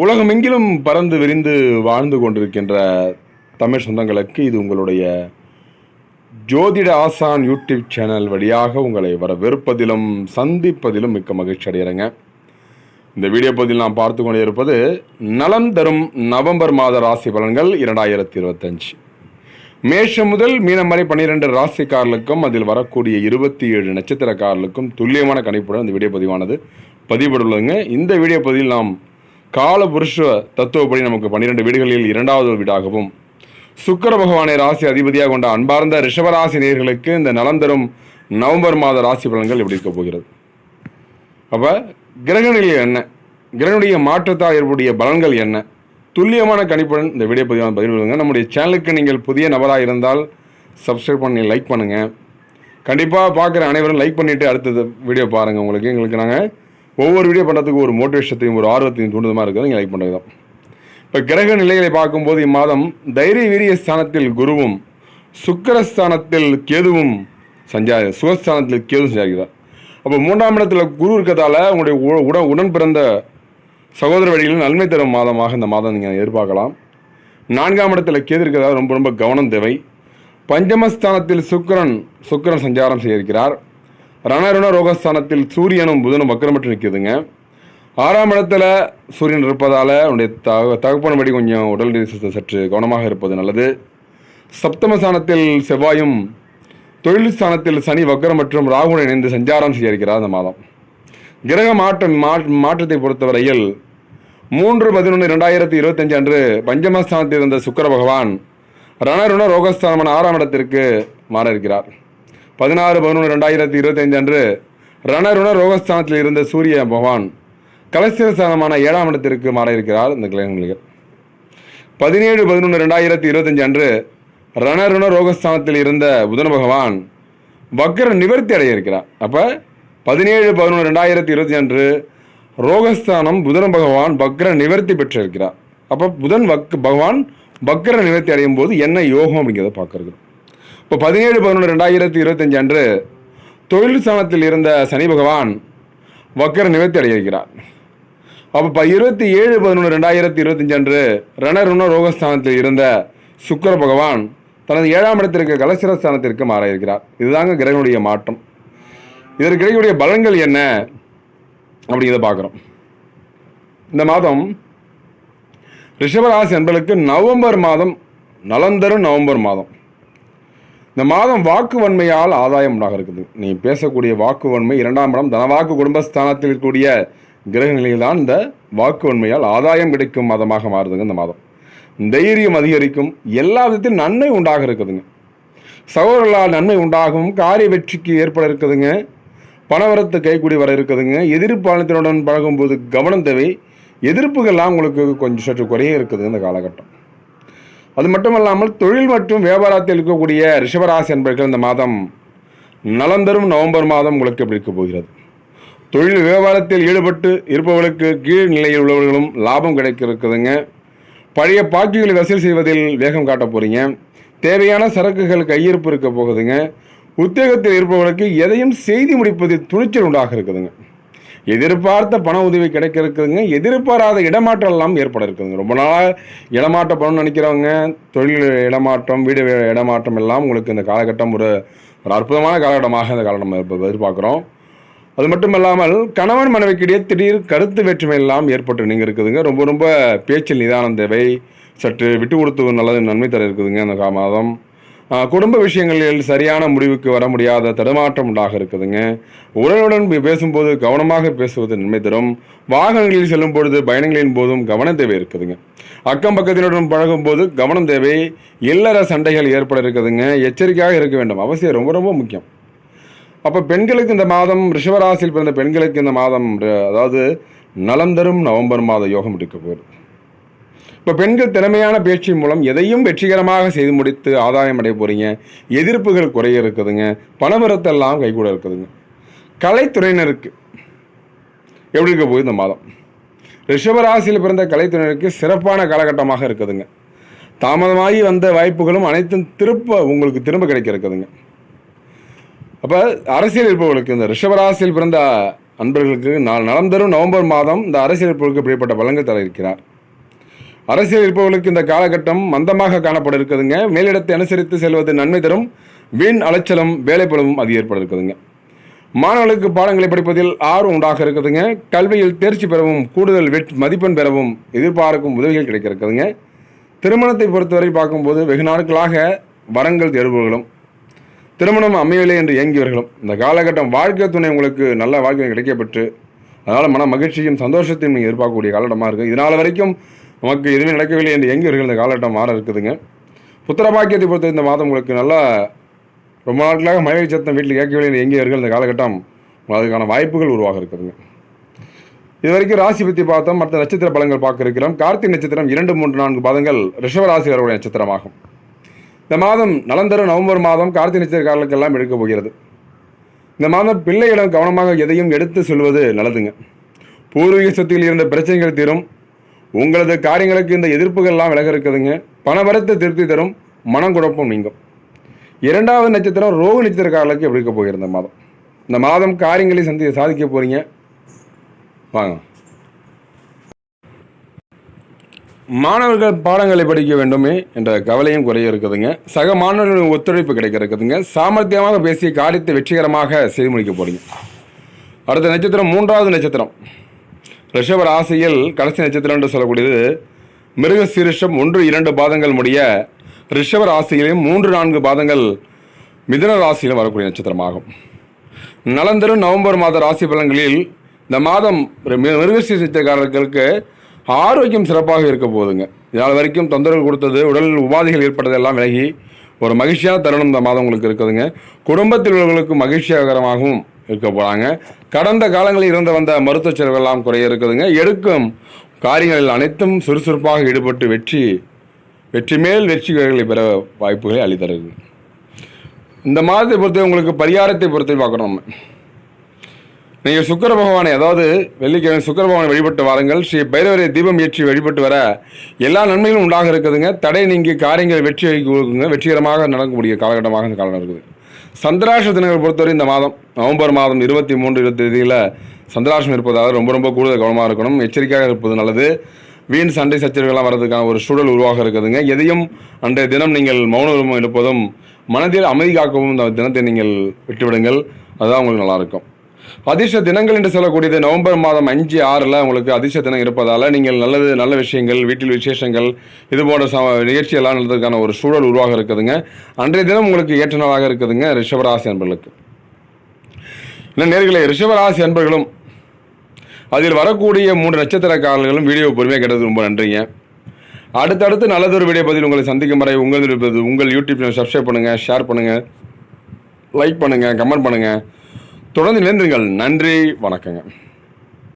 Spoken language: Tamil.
உலகமெங்கிலும் பறந்து விரிந்து வாழ்ந்து கொண்டிருக்கின்ற தமிழ் சொந்தங்களுக்கு இது உங்களுடைய ஜோதிட ஆசான் யூடியூப் சேனல் வழியாக உங்களை வரவேற்பதிலும் சந்திப்பதிலும் மிக்க மகிழ்ச்சி அடைகிறேங்க. இந்த வீடியோ பதிவில் நாம் பார்த்து கொண்டே இருப்பது நலம் தரும் நவம்பர் மாத ராசி பலன்கள் 2025. மேஷம் முதல் மீனம் வரை 12 ராசிக்காரர்களுக்கும் அதில் வரக்கூடிய 27 நட்சத்திரக்காரர்களுக்கும் துல்லியமான கணிப்புடன் இந்த வீடியோ பதிவானது பதிவிடுள்ளதுங்க. இந்த வீடியோ பதிவில் நாம் காலபுருஷ தத்துவப்படி நமக்கு 12 வீடுகளில் இரண்டாவது வீடாகவும் சுக்கிர பகவானை ராசி அதிபதியாக கொண்ட அன்பார்ந்த ரிஷபராசி நேயர்களுக்கு இந்த நலம் தரும் நவம்பர் மாத ராசி பலன்கள் எப்படி இருக்க போகிறது. அப்போ கிரகநிலை என்ன, கிரகனுடைய மாற்றத்தால் ஏற்படைய பலன்கள் என்ன, துல்லியமான கணிப்புடன் இந்த வீடியோ பதிவிடுங்க. நம்முடைய சேனலுக்கு நீங்கள் புதிய நபராக இருந்தால் சப்ஸ்கிரைப் பண்ணி லைக் பண்ணுங்கள். கண்டிப்பாக பார்க்குற அனைவரும் லைக் பண்ணிவிட்டு அடுத்தது வீடியோ பாருங்கள். எங்களுக்கு நாங்கள் ஒவ்வொரு வீடியோ பண்ணுறதுக்கு ஒரு மோட்டிவேஷத்தையும் ஒரு ஆர்வத்தையும் தூண்டுதமாக இருக்குது. நீங்கள் லைக் பண்ணுறது தான். இப்போ கிரக நிலைகளை பார்க்கும்போது இம்மாதம் தைரிய வீரிய ஸ்தானத்தில் குருவும் சுக்கிரஸ்தானத்தில் கேதுவும் சுகஸ்தானத்தில் கேதுவும் சஞ்சாரிக்கிறார். அப்போ 3ஆம் இடத்துல குரு இருக்கிறதால உங்களுடைய உடன் பிறந்த சகோதர வழிகளில் நன்மை தரும் மாதமாக இந்த மாதம் நீங்கள் எதிர்பார்க்கலாம். 4ஆம் இடத்துல கேது இருக்கிறதால ரொம்ப ரொம்ப கவனம் தேவை. பஞ்சமஸ்தானத்தில் சுக்கிரன் சஞ்சாரம் செய்ய இருக்கிறார். ரணருண ரோகஸ்தானத்தில் சூரியனும் புதனும் வக்கரமற்று நிற்குதுங்க. 6ஆம் இடத்துல சூரியன் இருப்பதால் உன்னுடைய தகப்பனபடி கொஞ்சம் உடல் சற்று கவனமாக இருப்பது நல்லது. சப்தமஸ்தானத்தில் செவ்வாயும் தொழில் ஸ்தானத்தில் சனி வக்கரம் மற்றும் ராகுடன் இணைந்து சஞ்சாரம் செய்ய இருக்கிறார். இந்த மாதம் கிரக மாற்றத்தை பொறுத்தவரையில் 3/11/2025 அன்று பஞ்சமஸ்தானத்தில் இருந்த சுக்கிர பகவான் ரணருண ரோகஸ்தானமான 6ஆம் இடத்திற்கு மாற இருக்கிறார். 16/11/2025 அன்று ரணருண ரோகஸ்தானத்தில் இருந்த சூரிய பகவான் கலஸ்திரஸ்தானமான 7ஆம் இடத்திற்கு மாற இருக்கிறார். இந்த கிரகங்கள் 17/11/2025 அன்று ரணருண ரோகஸ்தானத்தில் இருந்த புதன் பகவான் வக்கர நிவர்த்தி அடைய இருக்கிறார். அப்போ 17/11/2025 அன்று ரோகஸ்தானம் புதன் பகவான் வக்கர நிவர்த்தி பெற்றிருக்கிறார். அப்போ புதன் பகவான் வக்கர நிவர்த்தி அடையும் போது என்ன யோகம் அப்படிங்கிறத பார்க்கறது. இப்போ 17/11/2025 அன்று தொழில் ஸ்தானத்தில் இருந்த சனி பகவான் வக்கர நிவர்த்தி அடைய இருக்கிறார். அப்போ 27/11/2025 அன்று ரணருண ரோகஸ்தானத்தில் இருந்த சுக்கிர பகவான் தனது 7ஆம் இடத்திற்கு கலஸ்திரஸ்தானத்திற்கு மாற இருக்கிறார். இதுதாங்க கிரகனுடைய மாற்றம். இதற்கு கிடைக்கக்கூடிய பலன்கள் என்ன அப்படிங்கிறத பார்க்குறோம். இந்த மாதம் ரிஷபராசி என்பதற்கு நவம்பர் மாதம் நலந்தரும் நவம்பர் மாதம். இந்த மாதம் வாக்கு வன்மையால் ஆதாயம் உண்டாக இருக்குது. நீ பேசக்கூடிய வாக்கு வன்மை 2ஆம் இடம் தனவாக்கு குடும்பஸ்தானத்தில் இருக்கக்கூடிய கிரக நிலையில்தான் இந்த வாக்கு வன்மையால் ஆதாயம் கிடைக்கும் மாதமாக மாறுதுங்க. இந்த மாதம் தைரியம் அதிகரிக்கும், எல்லா விதத்திலும் நன்மை உண்டாக இருக்குதுங்க. சகோதரர்களால் நன்மை உண்டாகும், காரிய வெற்றிக்கு ஏற்பட இருக்குதுங்க. பணவரத்து கைக்கூடி வர இருக்குதுங்க. எதிர்ப்பாளத்தினுடன் பழகும்போது கவனம் தேவை. எதிர்ப்புகள்லாம் உங்களுக்கு கொஞ்சம் சற்று குறைய இருக்குது இந்த காலகட்டம். அது மட்டுமல்லாமல் தொழில் மற்றும் வியாபாரத்தில் இருக்கக்கூடிய ரிஷபராசி என்பவர்கள் இந்த மாதம் நலம் தரும் நவம்பர் மாதம் உங்களுக்கு எப்படி இருக்க போகிறது. தொழில் வியாபாரத்தில் ஈடுபட்டு இருப்பவர்களுக்கு கீழ் நிலையில் உள்ளவர்களும் லாபம் கிடைக்க இருக்குதுங்க. பழைய பாக்கிகளை வசூல் செய்வதில் வேகம் காட்ட போகிறீங்க. தேவையான சரக்குகள் கையிருப்பு இருக்க போகுதுங்க. உத்தியோகத்தில் இருப்பவர்களுக்கு எதையும் செய்து முடிப்பதில் துணிச்சல் உண்டாக இருக்குதுங்க. எதிர்பார்த்த பண உதவி கிடைக்க இருக்குதுங்க. எதிர்பாராத இடமாற்றம் எல்லாம் ஏற்பட இருக்குதுங்க. ரொம்ப நாளாக இடமாற்றம் பண்ணணும்னு நினைக்கிறவங்க தொழில் இடமாற்றம், வீடு இடமாற்றம் எல்லாம் உங்களுக்கு இந்த காலகட்டம் ஒரு அற்புதமான காலகட்டமாக இந்த காலகட்டம் எதிர்பார்க்குறோம். அது மட்டும் இல்லாமல் கணவன் மனைவிக்கிடையே திடீர் கருத்து வேற்றுமை எல்லாம் ஏற்பட்டு நீங்கள் இருக்குதுங்க. ரொம்ப ரொம்ப பேச்சில் நிதானம் தேவை. சற்று விட்டு கொடுத்து நல்லது நன்மை தர இருக்குதுங்க இந்த மாதம். குடும்ப விஷயங்களில் சரியான முடிவுக்கு வர முடியாத தடுமாற்றம் உண்டாக இருக்குதுங்க. உடலுடன் பேசும்போது கவனமாக பேசுவது நன்மை தரும். வாகனங்களில் செல்லும் பொழுது பயணங்களின் போதும் கவனம் தேவை இருக்குதுங்க. அக்கம் பக்கத்தினுடன் பழகும் போது கவனம் தேவை. இல்லற சண்டைகள் ஏற்பட இருக்குதுங்க. எச்சரிக்கையாக இருக்க வேண்டும், அவசியம், ரொம்ப ரொம்ப முக்கியம். அப்போ பெண்களுக்கு இந்த மாதம் ரிஷபராசியில் பிறந்த பெண்களுக்கு இந்த மாதம் அதாவது நலம் தரும் நவம்பர் மாத யோகம் இருக்க போகுது. இப்போ பெண்கள் திறமையான பேச்சின் மூலம் எதையும் வெற்றிகரமாக செய்து முடித்து ஆதாயம் அடைய போகிறீங்க. எதிர்ப்புகள் குறைய இருக்குதுங்க. பணவரத்தெல்லாம் கைகூட இருக்குதுங்க. கலைத்துறையினருக்கு எப்படி இருக்க போகுது இந்த மாதம். ரிஷபராசியில் பிறந்த கலைத்துறையினருக்கு சிறப்பான காலகட்டமாக இருக்குதுங்க. தாமதமாகி வந்த வாய்ப்புகளும் அனைத்தும் உங்களுக்கு திரும்ப கிடைக்க இருக்குதுங்க. அப்போ அரசியல் இருப்பவர்களுக்கு இந்த ரிஷபராசியில் பிறந்த அன்பர்களுக்கு நலம் தரும் நவம்பர் மாதம் இந்த அரசியல் இருப்பவர்களுக்கு இப்படிப்பட்ட பலன்கள் தர இருக்கிறார். அரசியல் இருப்பவர்களுக்கு இந்த காலகட்டம் மந்தமாக காணப்பட இருக்குதுங்க. மேலிடத்தை அனுசரித்து செல்வது நன்மை தரும். வீண் அலைச்சலும் வேலைப்பளவும் அது ஏற்பட இருக்குதுங்க. மாணவர்களுக்கு பாடங்களை படிப்பதில் ஆர்வம் உண்டாக இருக்குதுங்க. கல்வியில் தேர்ச்சி பெறவும் கூடுதல் மதிப்பெண் பெறவும் எதிர்பார்க்கும் உதவிகள் கிடைக்க இருக்குதுங்க. திருமணத்தை பொறுத்தவரை பார்க்கும்போது வெகு நாட்களாக வரங்கள் தேடுபவர்களும் திருமணம் அமையவில்லை என்று இயங்கியவர்களும் இந்த காலகட்டம் வாழ்க்கை துணை உங்களுக்கு நல்ல வாழ்க்கை கிடைக்கப்பெற்று அதனால் மன மகிழ்ச்சியும் சந்தோஷத்தையும் நீங்கள் எதிர்பார்க்கக்கூடிய காலகட்டமாக இருக்குது. இதனால் வரைக்கும் நமக்கு எதுவுமே நடக்கவில்லை என்று இயங்கியவர்கள் இந்த காலகட்டம் மாற இருக்குதுங்க. புத்திரபாக்கியத்தை பொறுத்த இந்த மாதம் உங்களுக்கு நல்லா ரொம்ப நாட்களாக மழை சத்தம் வீட்டில் கேட்கவில்லை என்று இயங்கியவர்கள் இந்த காலகட்டம் அதுக்கான வாய்ப்புகள் உருவாக இருக்குதுங்க. இது வரைக்கும் ராசி பற்றி பார்த்தோம். மற்ற நட்சத்திர பலங்கள் பார்க்க இருக்கிறோம். கார்த்திகை நட்சத்திரம் 2, 3, 4 பாதங்கள் ரிஷபராசிகருடைய நட்சத்திரமாகும். இந்த மாதம் நலந்தரும் நவம்பர் மாதம் கார்த்திகை நட்சத்திரக்காரர்களுக்கெல்லாம் எடுக்கப் போகிறது. இந்த மாதம் பிள்ளைகளிடம் கவனமாக எதையும் எடுத்து சொல்வது நல்லதுங்க. பூர்வீக சொத்தில் இருந்த பிரச்சனைகள் தீரும். உங்களது காரியங்களுக்கு இந்த எதிர்ப்புகள்லாம் விலக இருக்குதுங்க. பணவரத்து திருப்தி தரும். மனம் குழப்பம் நீங்கும். 2வது நட்சத்திரம் ரோக நட்சத்திரக்காரர்களுக்கு எப்படி இருக்க போகிறது இந்த மாதம் காரியங்களை சாதிக்க போகிறீங்க. வாங்க. மாணவர்கள் பாடங்களை படிக்க வேண்டுமே என்ற கவலையும் குறைய இருக்குதுங்க. சக மாணவர்களின் ஒத்துழைப்பு கிடைக்க இருக்குதுங்க. சாமர்த்தியமாக பேசிய காரியத்தை வெற்றிகரமாக செய்து முடிக்க போறீங்க. அடுத்த நட்சத்திரம் 3வது நட்சத்திரம் ரிஷப ராசியில் கடைசி நட்சத்திரம் என்று சொல்லக்கூடியது மிருகசீரிஷம் 1, 2 பாதங்கள் முடிய ரிஷப ராசியிலும் 3, 4 பாதங்கள் மிதுன ராசியிலும் வரக்கூடிய நட்சத்திரமாகும். நலந்தரும் நவம்பர் மாத ராசி பலன்களில் இந்த மாதம் மிருகசீரிஷ நட்சத்திரக்காரர்களுக்கு ஆரோக்கியம் சிறப்பாக இருக்க போகுதுங்க. இதனால் வரைக்கும் தொந்தரவு கொடுத்தது உடல் உபாதைகள் ஏற்பட்டதெல்லாம் விலகி ஒரு மகிழ்ச்சியான தருணம் இந்த மாதம் உங்களுக்கு இருக்குதுங்க. குடும்பத்தில் உள்ளவர்களுக்கு மகிழ்ச்சிகரமாகவும் இருக்க போகிறாங்க. கடந்த காலங்களில் இருந்து வந்த மருத்துவ செலவுகள்லாம் குறைய இருக்குதுங்க. எடுக்கும் காரியங்களில் அனைத்தும் சுறுசுறுப்பாக ஈடுபட்டு வெற்றி மேல் வெற்றிகளை பெற வாய்ப்புகளை அளித்தருது. இந்த மாதத்தை பொறுத்தவரை உங்களுக்கு பரிகாரத்தை பொறுத்து பார்க்கணும். நீங்கள் சுக்கிர பகவானை, அதாவது வெள்ளிக்கிழமை சுக்கிர பகவானை வழிபட்டு வாருங்கள். ஸ்ரீ பைரவரை தீபம் ஏற்றி வழிபட்டு வர எல்லா நன்மைகளும் உண்டாக இருக்குதுங்க. தடை நீங்கி காரியங்கள் வெற்றி கொடுக்குங்க. வெற்றிகரமாக நடக்கக்கூடிய காலகட்டமாக இந்த காலம் இருக்குது. சந்திராஷ்ட தினங்களை பொறுத்தவரை இந்த மாதம் நவம்பர் மாதம் 23, 20 சந்திராஷ்டம் இருப்பதாக ரொம்ப கூடுதல் கவனமாக இருக்கணும். எச்சரிக்கையாக இருப்பது நல்லது. வீண் சண்டை சச்சரவுகள்லாம் வர்றதுக்கான ஒரு சூழல் உருவாக இருக்குதுங்க. எதையும் அன்றைய தினம் நீங்கள் மௌனம் இருப்பதும் மனதில் அமைதி காக்கவும் இந்த தினத்தை நீங்கள் விட்டுவிடுங்கள். அதுதான் உங்களுக்கு நல்லாயிருக்கும். அதிர்ஷ்ட தினங்கள் என்று சொல்லக்கூடியது நவம்பர் மாதம் 5, 6 உங்களுக்கு அதிர்ஷ்ட தினம் இருப்பதால் நீங்கள் நல்ல விஷயங்கள், வீட்டில் விசேஷங்கள், இது போன்ற நிகழ்ச்சியெல்லாம் நடந்ததுக்கான ஒரு சூழல் உருவாக இருக்குதுங்க. அன்றைய தினம் உங்களுக்கு ஏற்ற நாளாக இருக்குதுங்க ரிஷபராசி அன்பர்களுக்கு. இன்னும் நேர்களே, ரிஷபராசி அன்பர்களும் அதில் வரக்கூடிய 3 நட்சத்திரக்காரர்களும் வீடியோ பொறுமையாக கேட்டது ரொம்ப நன்றிங்க. அடுத்தடுத்து நல்லதொரு வீடியோ பதில் உங்களை சந்திக்கும் வரை உங்கள் யூடியூப் சேனல் சப்ஸ்கிரைப் பண்ணுங்கள், ஷேர் பண்ணுங்கள், லைக் பண்ணுங்கள், கமெண்ட் பண்ணுங்கள். தொடர்ந்து இணைந்திருங்கள். நன்றி, வணக்கங்க.